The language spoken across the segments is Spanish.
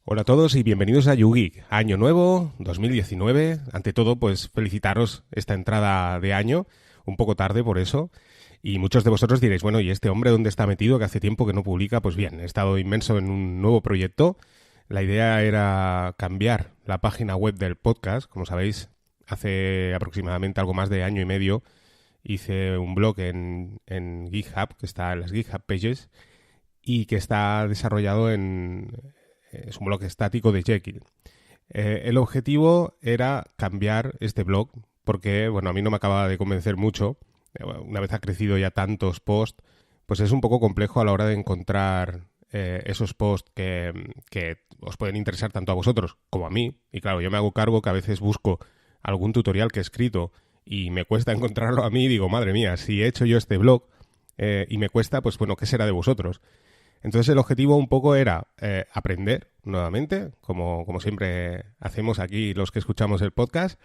Hola a todos y bienvenidos a YouGeek. Año nuevo, 2019. Ante todo, pues felicitaros esta entrada de año, un poco tarde por eso. Y muchos de vosotros diréis, bueno, ¿y este hombre dónde está metido que hace tiempo que no publica? Pues bien, he estado inmenso en un nuevo proyecto. La idea era cambiar la página web del podcast. Como sabéis, hace aproximadamente algo más de año y medio hice un blog en GitHub, que está en las GitHub Pages, y que está desarrollado es un blog estático de Jekyll. El objetivo era cambiar este blog porque, bueno, a mí no me acaba de convencer mucho. Una vez ha crecido ya tantos posts, pues es un poco complejo a la hora de encontrar esos posts que os pueden interesar tanto a vosotros como a mí. Y claro, yo me hago cargo que a veces busco algún tutorial que he escrito y me cuesta encontrarlo a mí y digo, madre mía, si he hecho yo este blog y me cuesta, pues bueno, ¿qué será de vosotros? Entonces el objetivo un poco era aprender nuevamente, como siempre hacemos aquí los que escuchamos el podcast,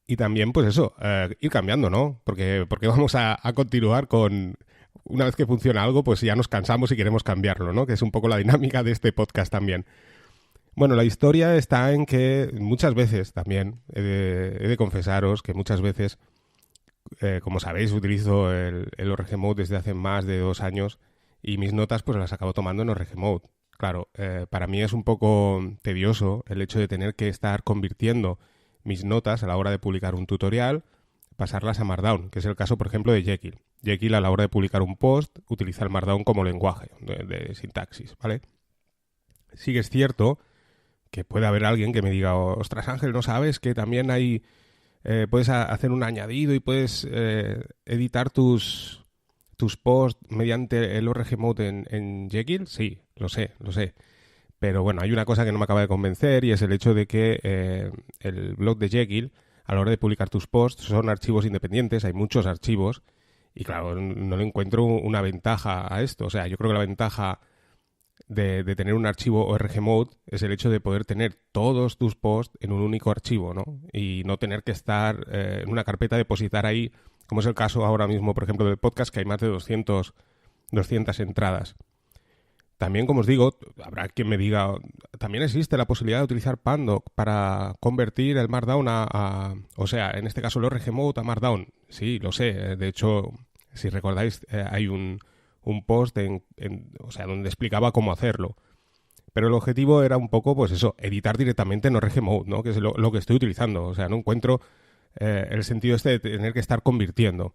y también pues eso, ir cambiando, ¿no? Porque vamos a continuar con, una vez que funciona algo, pues ya nos cansamos y queremos cambiarlo, ¿no? Que es un poco la dinámica de este podcast también. Bueno, la historia está en que muchas veces también, he de confesaros que muchas veces, como sabéis, utilizo el ORG Mode desde hace más de 2 años y mis notas pues las acabo tomando en ORG Mode. Claro, para mí es un poco tedioso el hecho de tener que estar convirtiendo mis notas a la hora de publicar un tutorial, pasarlas a Markdown, que es el caso, por ejemplo, de Jekyll. Jekyll, a la hora de publicar un post, utiliza el Markdown como lenguaje de sintaxis, ¿vale? Sí que es cierto que puede haber alguien que me diga, ostras Ángel, ¿no sabes que también hay puedes hacer un añadido y puedes editar tus posts mediante el ORG Mode en Jekyll? Sí, lo sé. Pero bueno, hay una cosa que no me acaba de convencer y es el hecho de que el blog de Jekyll, a la hora de publicar tus posts, son archivos independientes, hay muchos archivos y claro, no le encuentro una ventaja a esto. O sea, yo creo que la ventaja de tener un archivo ORG Mode es el hecho de poder tener todos tus posts en un único archivo, ¿no? Y no tener que estar en una carpeta, depositar ahí, como es el caso ahora mismo, por ejemplo, del podcast, que hay más de 200 entradas. También, como os digo, habrá quien me diga, también existe la posibilidad de utilizar Pandoc para convertir el Markdown o sea, en este caso el ORG Mode a Markdown. Sí, lo sé. De hecho, si recordáis, hay un post o sea, donde explicaba cómo hacerlo. Pero el objetivo era un poco, pues eso, editar directamente en ORG Mode, ¿no? Que es lo que estoy utilizando. O sea, no encuentro el sentido este de tener que estar convirtiendo.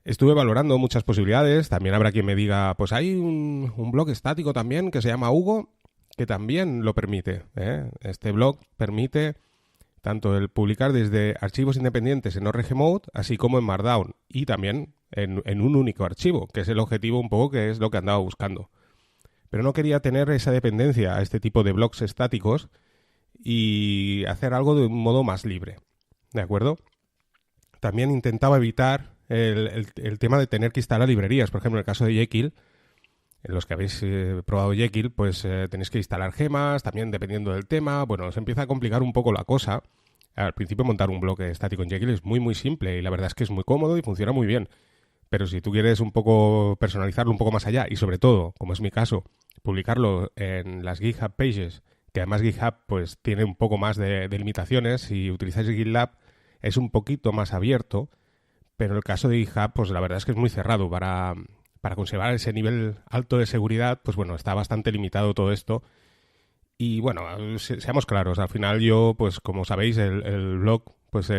Estuve valorando muchas posibilidades. También habrá quien me diga, pues hay un blog estático también que se llama Hugo, que también lo permite, ¿eh? Este blog permite tanto el publicar desde archivos independientes en ORG Mode, así como en Markdown, y también en un único archivo, que es el objetivo un poco que es lo que andaba buscando. Pero no quería tener esa dependencia a este tipo de blogs estáticos y hacer algo de un modo más libre, ¿de acuerdo? También intentaba evitar el tema de tener que instalar librerías. Por ejemplo, en el caso de Jekyll, en los que habéis probado Jekyll, pues tenéis que instalar gemas, también dependiendo del tema. Bueno, se empieza a complicar un poco la cosa. Al principio montar un bloque estático en Jekyll es muy, muy simple y la verdad es que es muy cómodo y funciona muy bien. Pero si tú quieres un poco personalizarlo un poco más allá y sobre todo, como es mi caso, publicarlo en las GitHub Pages, que además GitHub pues tiene un poco más de limitaciones, si utilizáis GitLab es un poquito más abierto, pero en el caso de GitHub, pues la verdad es que es muy cerrado. Para conservar ese nivel alto de seguridad, pues bueno, está bastante limitado todo esto. Y bueno, seamos claros, al final yo, pues como sabéis, el blog, pues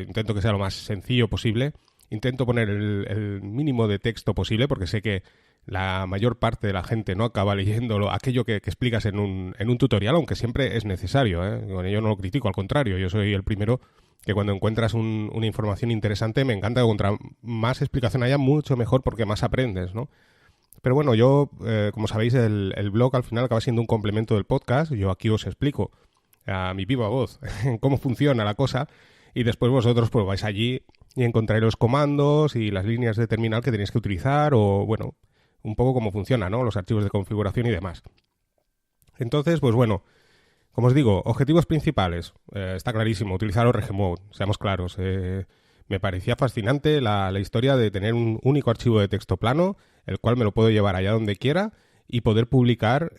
intento que sea lo más sencillo posible. Intento poner el mínimo de texto posible, porque sé que la mayor parte de la gente no acaba leyendo aquello que explicas en un tutorial, aunque siempre es necesario, ¿eh? Con ello no lo critico, al contrario, yo soy el primero que cuando encuentras una información interesante me encanta que contra más explicación haya, mucho mejor porque más aprendes, ¿no? Pero bueno, yo, como sabéis, el blog al final acaba siendo un complemento del podcast. Yo aquí os explico a mi viva voz cómo funciona la cosa y después vosotros pues vais allí y encontraréis los comandos y las líneas de terminal que tenéis que utilizar o, bueno, un poco cómo funciona, ¿no? Los archivos de configuración y demás. Entonces, pues bueno, como os digo, objetivos principales. Está clarísimo, utilizar ORG Mode, seamos claros. Me parecía fascinante la historia de tener un único archivo de texto plano, el cual me lo puedo llevar allá donde quiera y poder publicar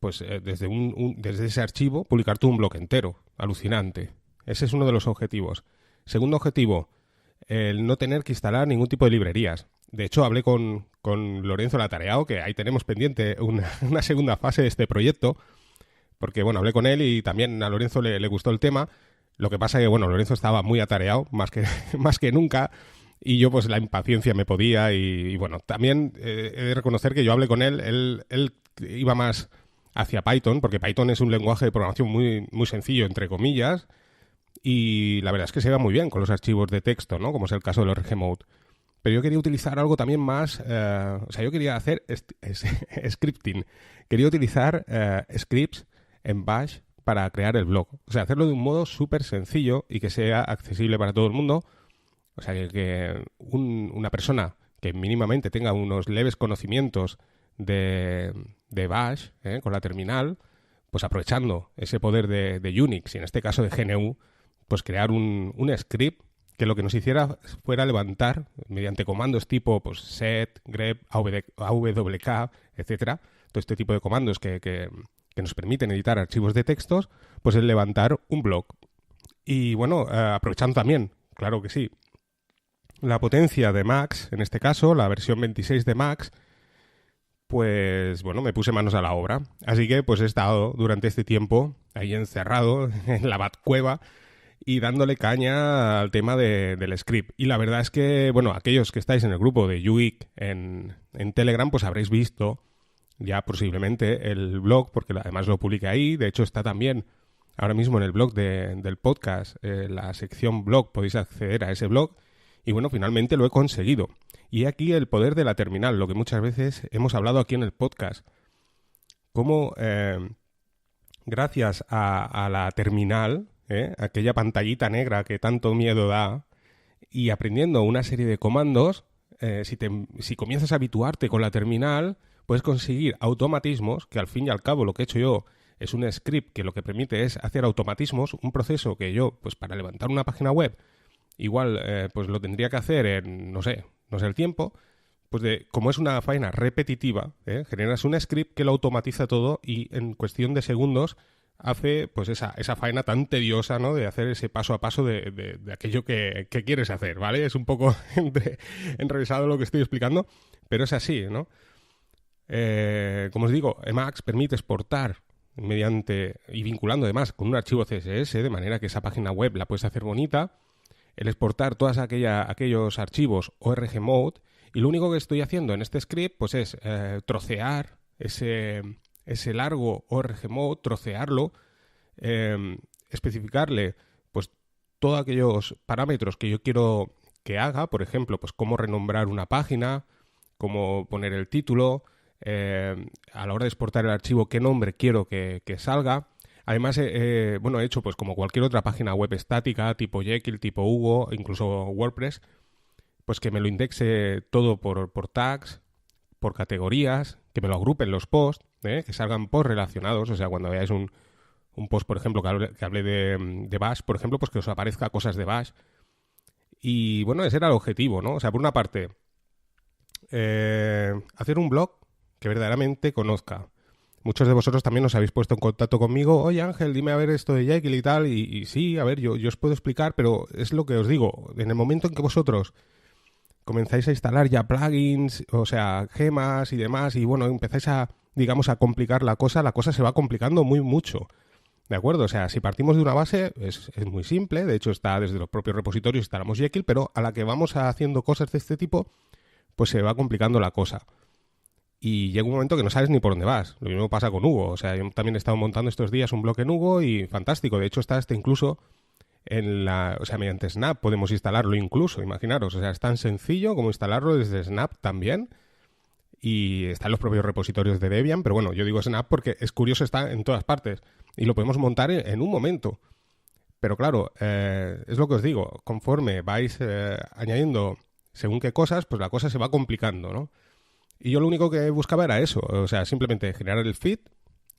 pues desde ese archivo, publicar tú un blog entero. Alucinante. Ese es uno de los objetivos. Segundo objetivo, el no tener que instalar ningún tipo de librerías. De hecho, hablé con Lorenzo Latareao, que ahí tenemos pendiente una segunda fase de este proyecto, porque, bueno, hablé con él y también a Lorenzo le gustó el tema. Lo que pasa es que, bueno, Lorenzo estaba muy atareado, más que nunca, y yo, pues, la impaciencia me podía y bueno, también he de reconocer que yo hablé con él iba más hacia Python, porque Python es un lenguaje de programación muy, muy sencillo, entre comillas, y la verdad es que se va muy bien con los archivos de texto, ¿no? Como es el caso del org-mode. Pero yo quería utilizar algo también más... o sea, yo quería hacer scripting. Quería utilizar scripts en Bash para crear el blog. O sea, hacerlo de un modo súper sencillo y que sea accesible para todo el mundo. O sea, que una persona que mínimamente tenga unos leves conocimientos de Bash, con la terminal, pues aprovechando ese poder de Unix, y en este caso de GNU, pues crear un script que lo que nos hiciera fuera levantar, mediante comandos tipo pues, set, grep, awk, etcétera, todo este tipo de comandos que nos permiten editar archivos de textos, pues el levantar un blog. Y bueno, aprovechando también, claro que sí, la potencia de Max, en este caso, la versión 26 de Max, pues bueno, me puse manos a la obra. Así que pues he estado durante este tiempo ahí encerrado en la Batcueva y dándole caña al tema del script. Y la verdad es que, bueno, aquellos que estáis en el grupo de UIC en Telegram, pues habréis visto ya posiblemente el blog, porque además lo publiqué ahí. De hecho, está también ahora mismo en el blog del podcast, la sección blog, podéis acceder a ese blog. Y bueno, finalmente lo he conseguido. Y aquí el poder de la terminal, lo que muchas veces hemos hablado aquí en el podcast. Cómo gracias a la terminal, aquella pantallita negra que tanto miedo da, y aprendiendo una serie de comandos, si comienzas a habituarte con la terminal, puedes conseguir automatismos, que al fin y al cabo lo que he hecho yo es un script que lo que permite es hacer automatismos, un proceso que yo, pues para levantar una página web, igual pues lo tendría que hacer en, no sé el tiempo, pues como es una faena repetitiva, generas un script que lo automatiza todo y en cuestión de segundos hace pues esa faena tan tediosa, ¿no? De hacer ese paso a paso de aquello que quieres hacer, ¿vale? Es un poco enrevesado lo que estoy explicando, pero es así, ¿no? Como os digo, Emacs permite exportar mediante y vinculando además con un archivo CSS, de manera que esa página web la puedes hacer bonita, el exportar todos aquellos archivos org-mode, y lo único que estoy haciendo en este script pues es trocear ese largo org-mode, trocearlo, especificarle pues todos aquellos parámetros que yo quiero que haga, por ejemplo, pues cómo renombrar una página, cómo poner el título, a la hora de exportar el archivo, qué nombre quiero que salga. Además, he hecho pues como cualquier otra página web estática, tipo Jekyll, tipo Hugo, incluso WordPress, pues que me lo indexe todo por tags, por categorías, que me lo agrupen los posts, que salgan posts relacionados. O sea, cuando veáis un post, por ejemplo, que hable de Bash, por ejemplo, pues que os aparezca cosas de Bash. Y bueno, ese era el objetivo, ¿no? O sea, por una parte, hacer un blog que verdaderamente conozca. Muchos de vosotros también os habéis puesto en contacto conmigo. Oye, Ángel, dime a ver esto de Jekyll y tal. Y sí, a ver, yo os puedo explicar, pero es lo que os digo. En el momento en que vosotros comenzáis a instalar ya plugins, o sea, gemas y demás, y bueno, empezáis a complicar la cosa se va complicando muy mucho. ¿De acuerdo? O sea, si partimos de una base, es muy simple. De hecho, está desde los propios repositorios, instalamos Jekyll, pero a la que vamos haciendo cosas de este tipo, pues se va complicando la cosa. Y llega un momento que no sabes ni por dónde vas. Lo mismo pasa con Hugo. O sea, yo también he estado montando estos días un blog en Hugo y fantástico. De hecho, está incluso mediante Snap podemos instalarlo incluso, imaginaros. O sea, es tan sencillo como instalarlo desde Snap también. Y está en los propios repositorios de Debian. Pero bueno, yo digo Snap porque es curioso, está en todas partes. Y lo podemos montar en un momento. Pero claro, es lo que os digo. Conforme vais añadiendo según qué cosas, pues la cosa se va complicando, ¿no? Y yo lo único que buscaba era eso, o sea, simplemente generar el feed,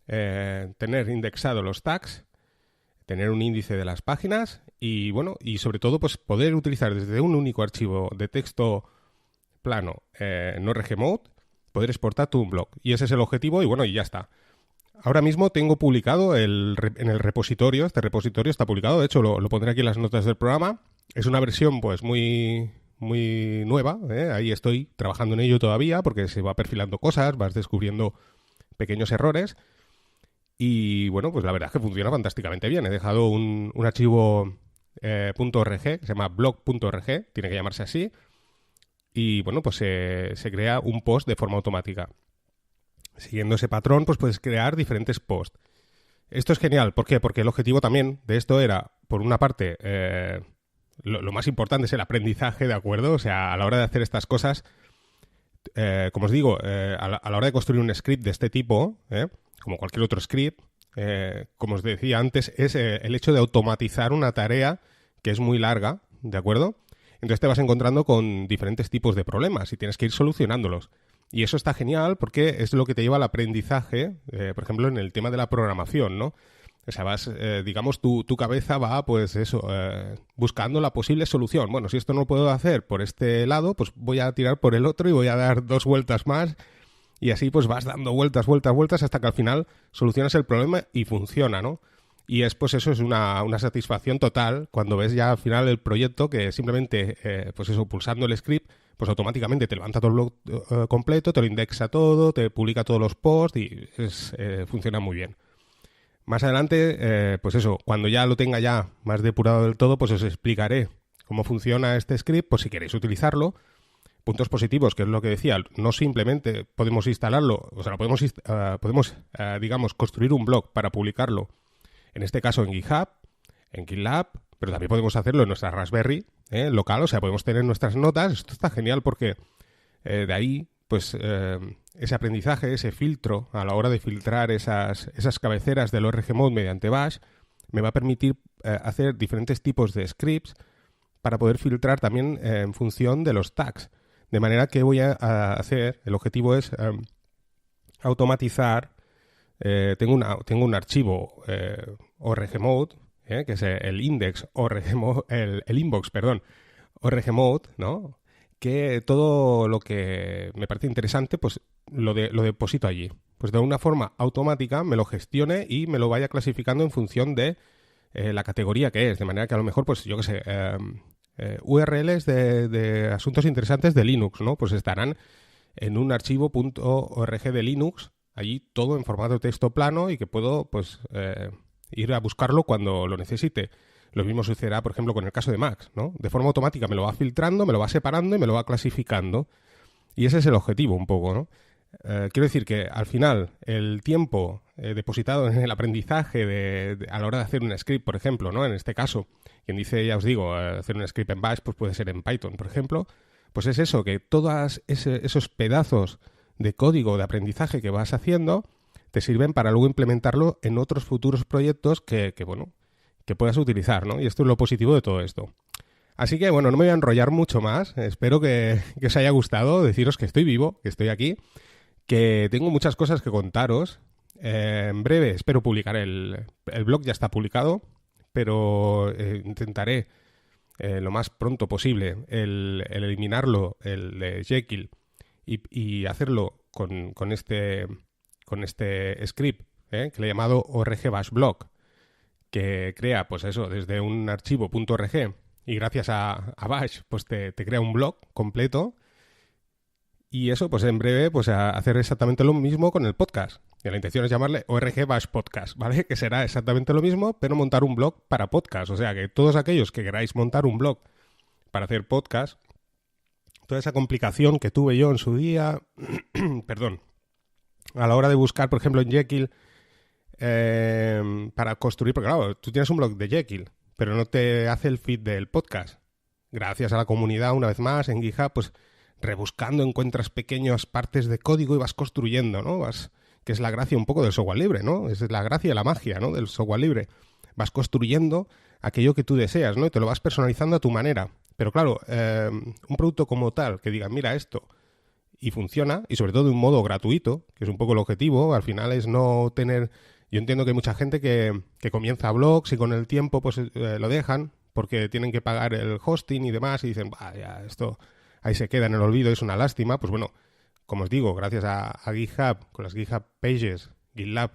tener indexados los tags, tener un índice de las páginas y, bueno, y sobre todo, pues poder utilizar desde un único archivo de texto plano en org-mode, poder exportar todo un blog. Y ese es el objetivo y, bueno, y ya está. ahora mismo tengo publicado en el repositorio, este repositorio está publicado, de hecho lo pondré aquí en las notas del programa. Es una versión pues muy, muy nueva, ¿eh? Ahí estoy trabajando en ello todavía porque se va perfilando cosas, vas descubriendo pequeños errores y bueno, pues la verdad es que funciona fantásticamente bien. He dejado un archivo .org, que se llama blog.org, tiene que llamarse así, y bueno, pues se crea un post de forma automática. Siguiendo ese patrón, pues puedes crear diferentes posts. Esto es genial, ¿por qué? Porque el objetivo también de esto era, por una parte, lo más importante es el aprendizaje, ¿de acuerdo? O sea, a la hora de hacer estas cosas, como os digo, a la hora de construir un script de este tipo, como cualquier otro script, como os decía antes, es el hecho de automatizar una tarea que es muy larga, ¿de acuerdo? Entonces te vas encontrando con diferentes tipos de problemas y tienes que ir solucionándolos. Y eso está genial porque es lo que te lleva al aprendizaje, por ejemplo, en el tema de la programación, ¿no? O sea, vas, digamos, tu cabeza va, pues eso, buscando la posible solución. Bueno, si esto no lo puedo hacer por este lado, pues voy a tirar por el otro y voy a dar 2 vueltas más. Y así pues vas dando vueltas, vueltas, vueltas hasta que al final solucionas el problema y funciona, ¿no? Y es, pues eso es una satisfacción total cuando ves ya al final el proyecto que simplemente, pues eso, pulsando el script, pues automáticamente te levanta todo el blog completo, te lo indexa todo, te publica todos los posts y funciona muy bien. Más adelante, pues eso, cuando ya lo tenga ya más depurado del todo, pues os explicaré cómo funciona este script, pues si queréis utilizarlo. Puntos positivos, que es lo que decía, no simplemente podemos instalarlo, o sea, podemos digamos, construir un blog para publicarlo, en este caso en GitHub, en GitLab, pero también podemos hacerlo en nuestra Raspberry local, o sea, podemos tener nuestras notas. Esto está genial porque de ahí, pues, ese aprendizaje, ese filtro, a la hora de filtrar esas cabeceras del ORGmod mediante Bash, me va a permitir hacer diferentes tipos de scripts para poder filtrar también en función de los tags. De manera que voy a hacer, el objetivo es automatizar, tengo un archivo orgmode, que es el index orgmode, el inbox, perdón, orgmode, ¿no? Que todo lo que me parece interesante, pues lo deposito allí. Pues de una forma automática me lo gestione y me lo vaya clasificando en función de la categoría que es. De manera que a lo mejor, pues yo qué sé, URLs de asuntos interesantes de Linux, ¿no? Pues estarán en un archivo .org de Linux, allí todo en formato de texto plano y que puedo, pues, ir a buscarlo cuando lo necesite. Lo mismo sucederá, por ejemplo, con el caso de Mac, ¿no? De forma automática me lo va filtrando, me lo va separando y me lo va clasificando. Y ese es el objetivo un poco, ¿no? Quiero decir que al final el tiempo depositado en el aprendizaje a la hora de hacer un script, por ejemplo, ¿no? En este caso, quien dice, ya os digo, hacer un script en Bash, pues puede ser en Python, por ejemplo, pues es eso, que todos esos pedazos de código de aprendizaje que vas haciendo te sirven para luego implementarlo en otros futuros proyectos que puedas utilizar, ¿no? Y esto es lo positivo de todo esto. Así que, bueno, no me voy a enrollar mucho más. Espero que os haya gustado. Deciros que estoy vivo, que estoy aquí, que tengo muchas cosas que contaros. En breve espero publicar el blog, ya está publicado, pero intentaré lo más pronto posible el eliminarlo, el de Jekyll, y hacerlo con este script que le he llamado org-blog, que crea, pues eso, desde un archivo .org y gracias a Bash, pues te crea un blog completo. Y eso, pues en breve, pues a hacer exactamente lo mismo con el podcast. Y la intención es llamarle ORG Bash Podcast, ¿vale? Que será exactamente lo mismo, pero montar un blog para podcast. O sea, que todos aquellos que queráis montar un blog para hacer podcast, toda esa complicación que tuve yo en su día, perdón, a la hora de buscar, por ejemplo, en Jekyll, para construir, porque claro, tú tienes un blog de Jekyll, pero no te hace el feed del podcast. Gracias a la comunidad, una vez más, en GitHub, pues rebuscando encuentras pequeñas partes de código y vas construyendo, ¿no? Que es la gracia un poco del software libre, ¿no? Es la gracia, la magia, ¿no? Del software libre. Vas construyendo aquello que tú deseas, ¿no? Y te lo vas personalizando a tu manera. Pero claro, un producto como tal, que diga, mira esto, y funciona, y sobre todo de un modo gratuito, que es un poco el objetivo, al final es no tener... Yo entiendo que hay mucha gente que comienza blogs y con el tiempo pues lo dejan porque tienen que pagar el hosting y demás y dicen, ya, esto ahí se queda en el olvido, es una lástima. Pues bueno, como os digo, gracias a GitHub, con las GitHub Pages, GitLab,